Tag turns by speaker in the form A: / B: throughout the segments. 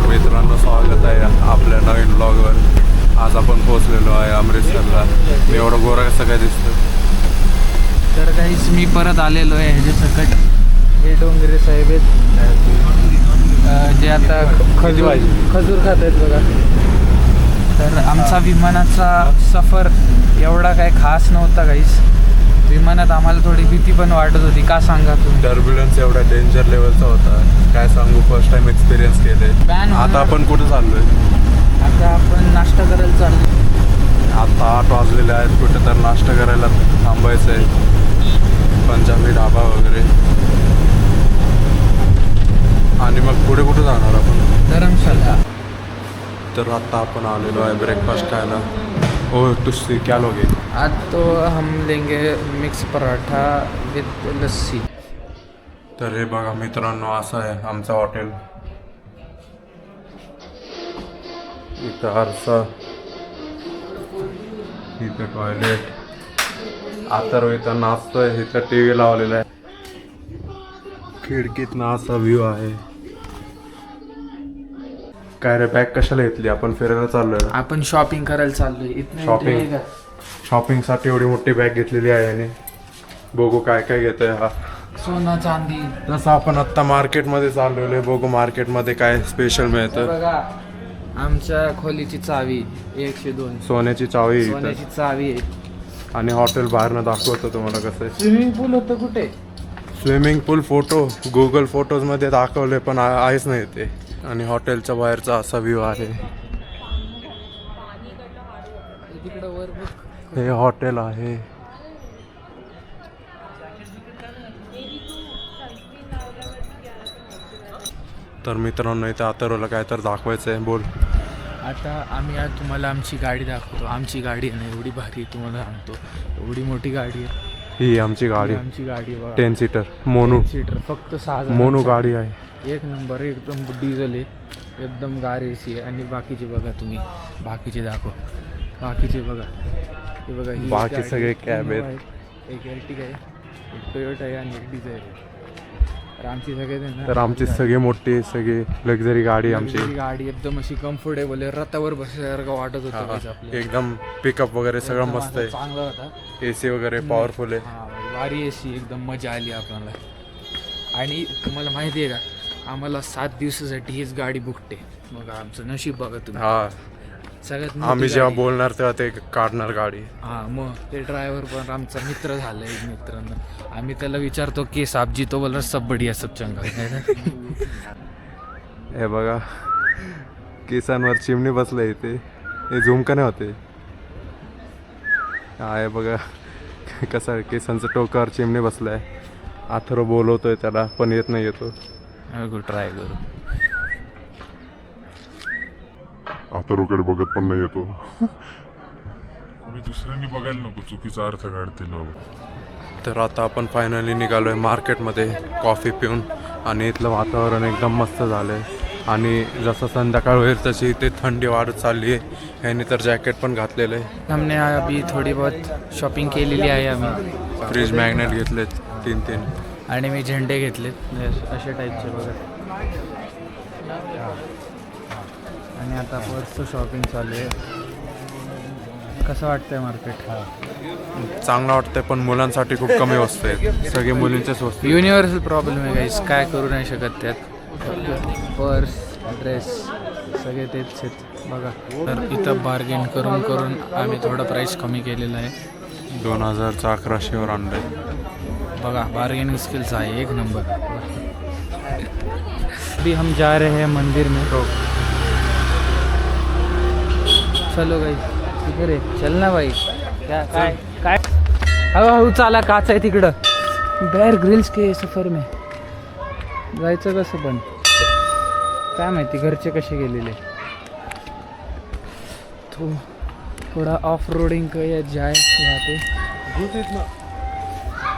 A: मित्रांनो, स्वागत आहे आपल्या नवीन ब्लॉगवर. आज आपण पोहोचलेलो आहे अमृतसरला. मी एवढं गोरा कसं काय दिसतं?
B: तर काहीच मी परत आलेलो आहे ह्याच्या सकट. हे डोंगरे साहेब आहेत जे आता खजूर खात आहेत बघा. तर आमचा विमानाचा सफर एवढा काय खास नव्हता काहीच. विमानात आम्हाला थोडी भीती पण वाटत होती. का सांगा तुम्ही?
A: टर्ब्युलन्स एवढा डेंजर लेवलचा होता, काय सांगू. फर्स्ट टाइम एक्सपिरियन्स केले. आता आपण कुठं चाललोय?
B: आता आपण नाश्ता करायला चाललो.
A: आता 8 वाजलेले आहेत. कुठं तर नाश्ता करायला थांबायचं आहे, पंजाबी ढाबा वगैरे. आणि मग पुढे कुठे जाणार आपण?
B: धर्मशाला.
A: तर आता आपण आलेलो आहे ब्रेकफास्ट खायला. ओ तुझसे क्या लोगे?
B: आज तो हम लेंगे मिक्स पराठा विथ लस्सी.
A: तर हे बघा मित्रांनो, असं आहे आमचं हॉटेल. इथं आरसा, इथं टॉयलेट. आता इथं नाचतोय, इथं TV लावलेला आहे. खिडकीतनं असा व्ह्यू आहे. काय रे, बॅग कशाला घेतली? आपण फिरायला चाललोय.
B: आपण शॉपिंग करायला चाललोय. इथनं
A: शॉपिंग?
B: entry आहे का?
A: शॉपिंगसाठी एवढी मोठी बॅग घेतलेली आहे आणि बघू काय काय घेतोय हा.
B: सोनं चांदी.
A: जसं आपण आत्ता मार्केटमध्ये चाललेलो आहे, बघू मार्केटमध्ये काय स्पेशल मिळतं.
B: बघा आमच्या खोलीची चावी 102.
A: सोन्याची चावी इथं.
B: सोन्याची चावी आहे.
A: आणि हॉटेल बाहेरनं दाखवतो तुम्हाला कसं आहे.
B: स्विमिंग पूल होतं कुठे?
A: स्विमिंग पूल फोटो गुगल फोटोजमध्ये दाखवले पण आहेच नाही ते. आणि हॉटेलच्या बाहेरचा असा व्ह्यू आहे.
B: तिकडं वर बघ.
A: हे हॉटेल आहे. तर मित्रांनो, इथे अथर्वला काय तर दाखवायचं आहे. बोल.
B: आता आम्ही आज तुम्हाला आमची गाडी दाखवतो. आमची गाडी आहे ना एवढी भारी आहे, तुम्हाला सांगतो. एवढी मोठी गाडी आहे
A: ही आमची गाडी.
B: आमची गाडी आहे बघा.
A: 10 सीटर मोनू.
B: 10 सीटर फक्त 6
A: मोनू गाडी आहे.
B: एक नंबर, एकदम डिझेल आहे, एकदम गाडी एसी आहे. आणि बाकीचे बघा तुम्ही, बाकीचे दाखव. बाकीचे बघा, हे बघा. ही
A: बाकी
B: गाडी
A: सगळे
B: तीन
A: कॅब आहेत.
B: एक एर्टिगा आहे, एक टोयोटा आहे आणि एक डिझायर आहे. तर आमची सगळे
A: तर आमची सगळी मोठी सगळी लक्झरी गाडी आमची.
B: गाडी एकदम अशी कम्फर्टेबल आहे. रथावर बसल्यासारखं वाटत होतं आपल्याला.
A: एकदम पिकअप वगैरे सगळं मस्त आहे.
B: चांगला होता.
A: AC वगैरे पॉवरफुल आहे.
B: भारी एसी, एकदम मजा आली आपल्याला. आणि तुम्हाला माहिती आहे का, आम्हाला 7 दिवसासाठी हीच गाडी बुकते. मग आमचं नशीब बघा तुम्ही.
A: हा,
B: सगळ्यात
A: आम्ही जेव्हा बोलणार तेव्हा ते काढणार गाडी.
B: हां, मग ते ड्रायव्हर पण आमचा मित्र झाला एक मित्रांनो. आम्ही त्याला विचारतो की साबजी, तो बोलणार सब बढिया सब चंगा.
A: हे बघा, केसांवर चिमणी बसलंय इथे. हे झूम का नाही होते? आहे बघा कसं केसांचं टोकावर चिमणी बसलाय. अथर्व बोलवतोय त्याला पण येत नाही. येतो
B: ट्राय करू.
C: अथर्वकडे बघत पण नाही येतो. कोणी दुसऱ्यांनी बघायला नको, चुकीचा अर्थ काढतील बाबा.
A: तर आता आपण फायनली निघालोय मार्केटमध्ये कॉफी पिऊन. आणि इथलं वातावरण एकदम मस्त झालंय. आणि जसं संध्याकाळ होईल तशी इथे थंडी वाढत चालली आहे. ह्याने तर जॅकेट पण घातलेलं आहे.
B: हमने अभी थोडी बहुत शॉपिंग केलेली आहे आम्ही.
A: फ्रीज मॅग्नेट घेतलेत 3
B: आणि मी झेंडे घेतलेत अशा टाईपचे बघा. आणि आता बसचं शॉपिंग चालू आहे. कसं वाटतंय मार्केट?
A: चांगलं वाटतंय पण मुलांसाठी खूप कमी वस्तू आहेत. सगळे मुलींच्याच वस्तू.
B: युनिव्हर्सल प्रॉब्लेम आहे गाईस, काय करू नाही शकत त्यात. पर्स, ड्रेस सगळे तेच आहेत बघा. तर इथं बार्गेन करून करून आम्ही थोडं प्राईस कमी केलेलं आहे.
A: 2000चं 1100वर आणलंय
B: बघा. बार्गेनिंग स्किल्स आहे एक नंबर. अभी हम जा रहे हैं मंदिर में. चलो गाई, तिकडे रे, चल ना बाई. काय काय हळूहळू चाला, काच आहे तिकडं. बेअर ग्रिल्स के सफर में जायचं कसं पण काय माहिती, घरचे कसे गेलेले. तो थोड़ा ऑफ रोडिंग का जाए यहाँ पे.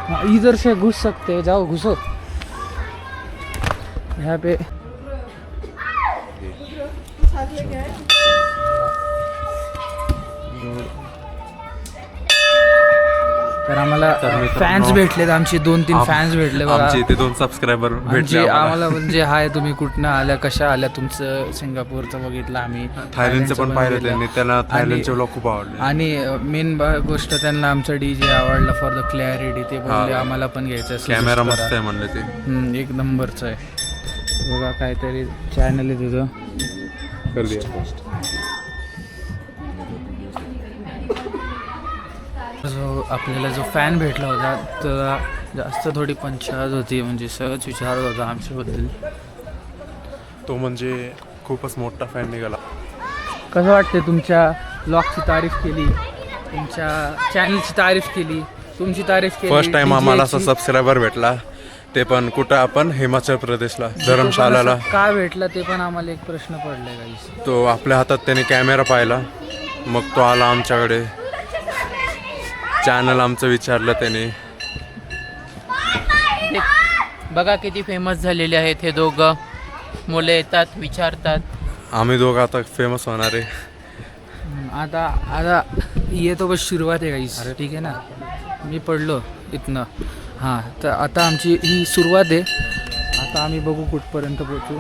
B: हाँ, इधर से घुस सकते हैं, जाओ घुसो यहाँ पे. तर आम्हाला
A: मित्रांनो,
B: फॅन्स भेटलेत, आमची 2-3 फॅन्स भेटले बघा.
A: आमचे इथे 2 सबस्क्रायबर भेटले
B: आमची
A: आम्हाला.
B: आम्हाला म्हणजे हाय, तुम्ही कुठनं आल्या, कशा आल्या, तुमचं सिंगापूरचं बघितलं आम्ही,
A: थायलंडचं पण पाहिलं
B: बघितलं.
A: त्यांनी, त्यांना थायलंडचे
B: आणि-
A: व्लॉग खूप आवडले.
B: आणि मेन गोष्ट त्यांना आमचा DJ आवडला फॉर द क्लॅरिटी. ते बोलले आम्हाला पण घ्यायचं आहे, suggest
A: कॅमेरा
B: करा.
A: मस्त आहे म्हणले ते.
B: एक नंबरचं आहे बघा. काहीतरी चॅनल आहे तुझं. जो आपल्याला जो फॅन भेटला होता तर जास्त थोडी पंचायत होती, म्हणजे सहज विचारत होता आमच्याबद्दल.
A: तो म्हणजे खूपच मोठा फॅन निघाला.
B: कसं वाटते? तुमच्या ब्लॉगची तारीफ केली, तुमच्या चॅनलची तारीफ केली, तुमची तारीफ केली.
A: फर्स्ट टाइम आम्हाला असा
B: DJ ची.
A: सबस्क्रायबर भेटला, ते पण कुठं? आपण हिमाचल प्रदेशला, धर्मशालाला.
B: तो पण असं का भेटला ते पण आम्हाला एक प्रश्न पडलाय गाईस.
A: तो आपल्या हातात त्याने कॅमेरा पाहिला, मग तो आला आमच्याकडे, चॅनल आमचं विचारलं त्याने.
D: बघा किती फेमस झालेले आहेत हे दोघं. मुलं येतात, विचारतात.
A: आम्ही दोघं आता फेमस होणार आहे.
B: आता आता ये तो बस सुरुवात आहे गाईस, ठीक आहे ना. मी पडलो इथनं. हां, तर आता आमची ही सुरुवात आहे. आता आम्ही बघू कुठपर्यंत पोहोचू.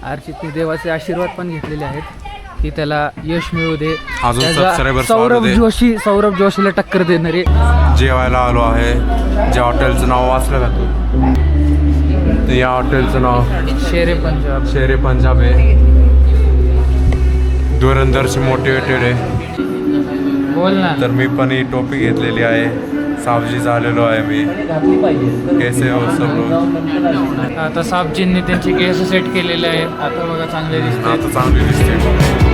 B: अर्चितने देवाचे आशीर्वाद पण घेतलेले आहेत की त्याला यश मिळू दे.
A: अजून
B: त्याचा
A: subscribers
B: सौरभ
A: वाढू दे.
B: सौरभ जोशीला टक्कर देणारे.
A: जेवायला आलो आहे. ज्या हॉटेलचं नाव वाचलं का तू? तर या हॉटेलचं नाव
B: शेरे पंजाब.
A: शेरे पंजाब आहे. धुरंधरची मोटिवेटेड आहे.
B: बोल ना.
A: तर मी पण ही टोपी घेतलेली आहे. सावजी झालेलो आहे मी. कैसे हो सब लोग?
B: आता साबजींनी त्यांचे केस सेट केलेले आहेत. आता बघा चांगले दिसतात.
A: आता चांगली दिसते.